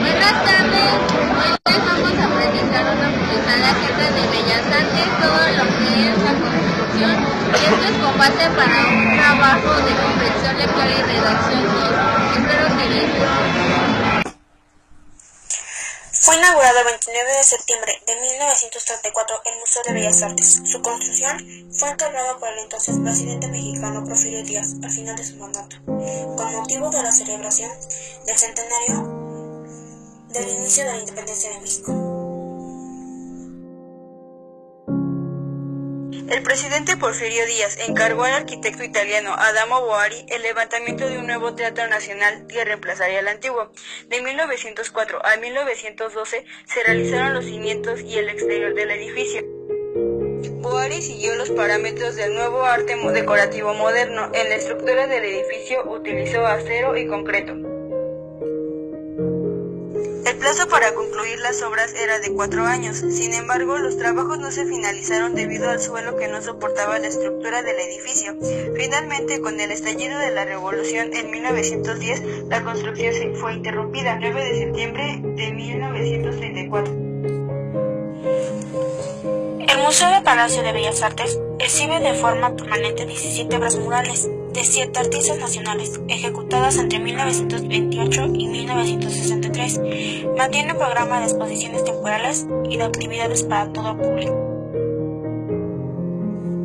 Buenas tardes, hoy les vamos a presentar una publicidad acerca de Bellas Artes, todo lo que es la construcción, y esto es con base para un trabajo de comprensión lectora y redacción, y espero que les guste. Fue inaugurado el 29 de septiembre de 1934 el Museo de Bellas Artes. Su construcción fue encargada por el entonces presidente mexicano Porfirio Díaz al final de su mandato, con motivo de la celebración del centenario del inicio de la independencia de México. El presidente Porfirio Díaz encargó al arquitecto italiano Adamo Boari el levantamiento de un nuevo teatro nacional que reemplazaría el antiguo. De 1904 a 1912 se realizaron los cimientos y el exterior del edificio. Boari siguió los parámetros del nuevo arte decorativo moderno. En la estructura del edificio utilizó acero y concreto. El plazo para concluir las obras era de 4 años, sin embargo, los trabajos no se finalizaron debido al suelo que no soportaba la estructura del edificio. Finalmente, con el estallido de la Revolución en 1910, la construcción fue interrumpida, 9 de septiembre de 1934. El Museo del Palacio de Bellas Artes exhibe de forma permanente 17 obras murales de 7 artistas nacionales, ejecutadas entre 1928 y 1963. Mantiene un programa de exposiciones temporales y de actividades para todo público.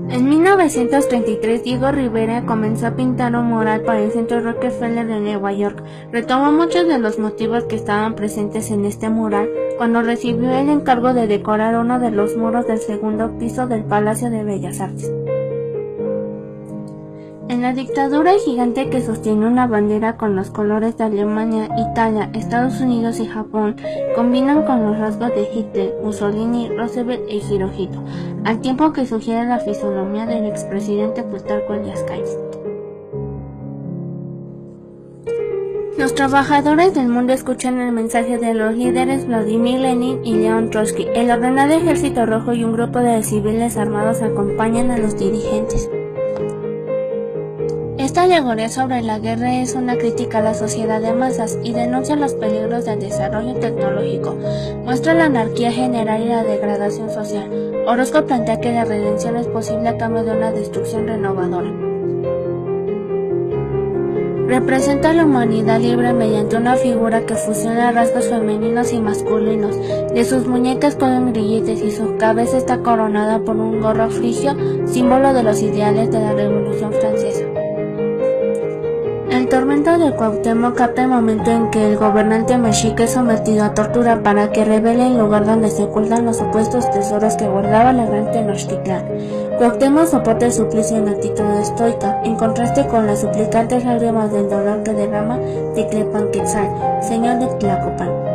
En 1933, Diego Rivera comenzó a pintar un mural para el Centro Rockefeller de Nueva York. Retomó muchos de los motivos que estaban presentes en este mural cuando recibió el encargo de decorar uno de los muros del segundo piso del Palacio de Bellas Artes. En la dictadura, el gigante que sostiene una bandera con los colores de Alemania, Italia, Estados Unidos y Japón combinan con los rasgos de Hitler, Mussolini, Roosevelt e Hirohito, al tiempo que sugiere la fisonomía del expresidente Plutarco Elías Calles. Los trabajadores del mundo escuchan el mensaje de los líderes Vladimir Lenin y León Trotsky. El ordenado Ejército Rojo y un grupo de civiles armados acompañan a los dirigentes. Esta alegoría sobre la guerra es una crítica a la sociedad de masas y denuncia los peligros del desarrollo tecnológico. Muestra la anarquía general y la degradación social. Orozco plantea que la redención es posible a cambio de una destrucción renovadora. Representa a la humanidad libre mediante una figura que fusiona rasgos femeninos y masculinos. De sus muñecas colgan grilletes y su cabeza está coronada por un gorro frigio, símbolo de los ideales de la Revolución Francesa. El tormento de Cuauhtémoc capta el momento en que el gobernante mexica es sometido a tortura para que revele el lugar donde se ocultan los supuestos tesoros que guardaba la gran Tenochtitlán. Cuauhtémoc soporta el suplicio en actitud estoica, en contraste con las suplicantes lágrimas del dolor que derrama Teclepanquetzal, señor de Tlacopan.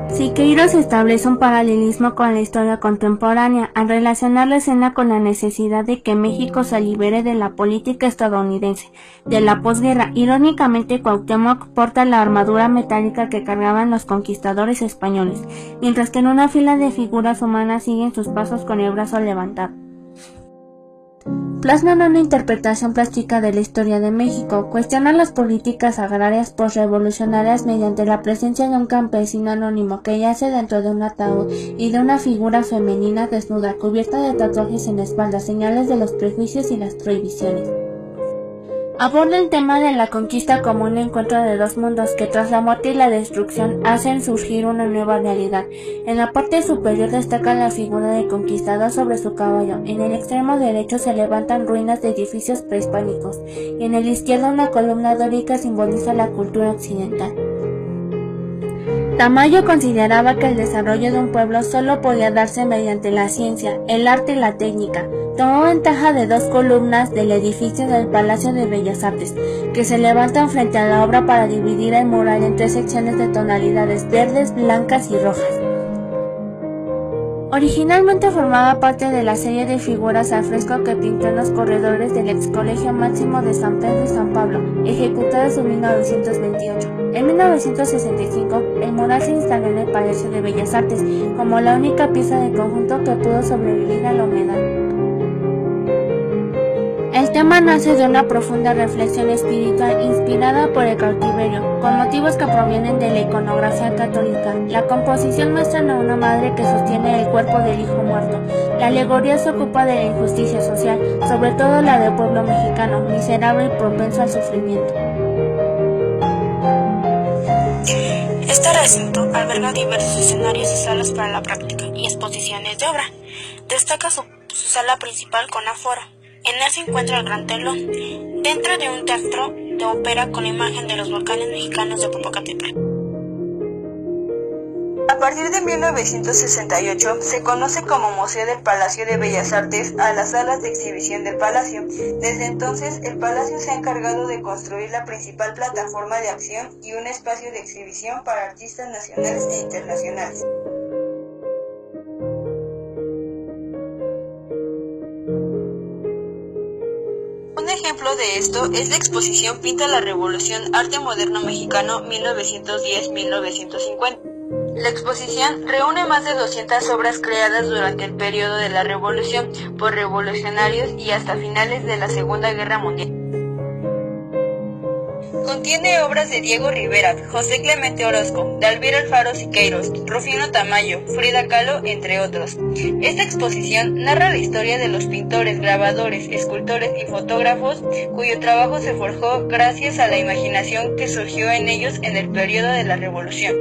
Siqueiros establece un paralelismo con la historia contemporánea al relacionar la escena con la necesidad de que México se libere de la política estadounidense de la posguerra. Irónicamente, Cuauhtémoc porta la armadura metálica que cargaban los conquistadores españoles, mientras que en una fila de figuras humanas siguen sus pasos con el brazo levantado. Plasman una interpretación plástica de la historia de México, cuestiona las políticas agrarias postrevolucionarias mediante la presencia de un campesino anónimo que yace dentro de un ataúd y de una figura femenina desnuda, cubierta de tatuajes en la espalda, señales de los prejuicios y las prohibiciones. Aborda el tema de la conquista como un encuentro de dos mundos que tras la muerte y la destrucción hacen surgir una nueva realidad. En la parte superior destaca la figura del conquistador sobre su caballo. En el extremo derecho se levantan ruinas de edificios prehispánicos y en el izquierdo una columna dórica simboliza la cultura occidental. Tamayo consideraba que el desarrollo de un pueblo solo podía darse mediante la ciencia, el arte y la técnica. Tomó ventaja de dos columnas del edificio del Palacio de Bellas Artes, que se levantan frente a la obra para dividir el mural en tres secciones de tonalidades verdes, blancas y rojas. Originalmente formaba parte de la serie de figuras al fresco que pintó en los corredores del ex Colegio Máximo de San Pedro y San Pablo, ejecutadas en 1928. En 1965, el mural se instaló en el Palacio de Bellas Artes como la única pieza del conjunto que pudo sobrevivir a la humedad. El tema nace de una profunda reflexión espiritual inspirada por el cautiverio, con motivos que provienen de la iconografía católica. La composición muestra a una madre que sostiene el cuerpo del hijo muerto. La alegoría se ocupa de la injusticia social, sobre todo la del pueblo mexicano, miserable y propenso al sufrimiento. Este recinto alberga diversos escenarios y salas para la práctica y exposiciones de obra. Destaca su sala principal con aforo. En él se encuentra el Gran Telón, dentro de un teatro de ópera con la imagen de los volcanes mexicanos de Popocatépetl. A partir de 1968 se conoce como Museo del Palacio de Bellas Artes a las salas de exhibición del Palacio. Desde entonces, el Palacio se ha encargado de construir la principal plataforma de acción y un espacio de exhibición para artistas nacionales e internacionales. Un ejemplo de esto es la exposición Pinta la Revolución Arte Moderno Mexicano 1910-1950. La exposición reúne más de 200 obras creadas durante el periodo de la Revolución por revolucionarios y hasta finales de la Segunda Guerra Mundial. Contiene obras de Diego Rivera, José Clemente Orozco, Dalvir Alfaro Siqueiros, Rufino Tamayo, Frida Kahlo, entre otros. Esta exposición narra la historia de los pintores, grabadores, escultores y fotógrafos cuyo trabajo se forjó gracias a la imaginación que surgió en ellos en el periodo de la Revolución.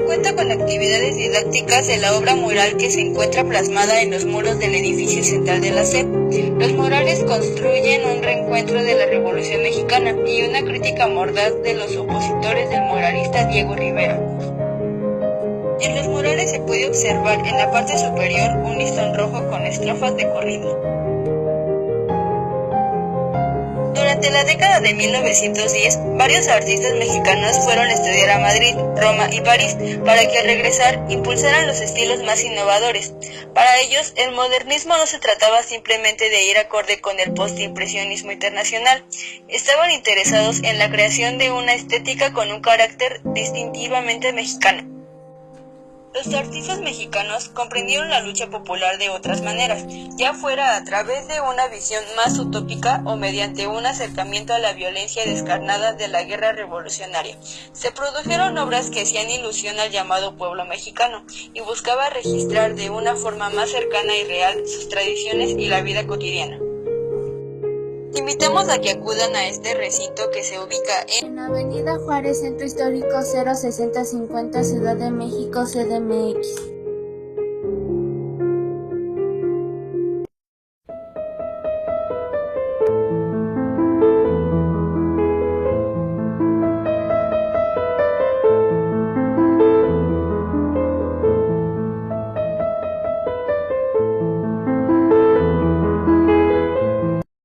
Cuenta con actividades didácticas de la obra mural que se encuentra plasmada en los muros del edificio central de la SEP. Los murales construyen un reencuentro de la Revolución Mexicana y una crítica mordaz de los opositores del muralista Diego Rivera. En los murales se puede observar en la parte superior un listón rojo con estrofas de corrido. Durante la década de 1910, varios artistas mexicanos fueron a estudiar a Madrid, Roma y París para que al regresar impulsaran los estilos más innovadores. Para ellos, el modernismo no se trataba simplemente de ir acorde con el postimpresionismo internacional. Estaban interesados en la creación de una estética con un carácter distintivamente mexicano. Los artistas mexicanos comprendieron la lucha popular de otras maneras, ya fuera a través de una visión más utópica o mediante un acercamiento a la violencia descarnada de la guerra revolucionaria. Se produjeron obras que hacían ilusión al llamado pueblo mexicano y buscaba registrar de una forma más cercana y real sus tradiciones y la vida cotidiana. Invitamos a que acudan a este recinto que se ubica en Avenida Juárez, Centro Histórico 06050, Ciudad de México, CDMX.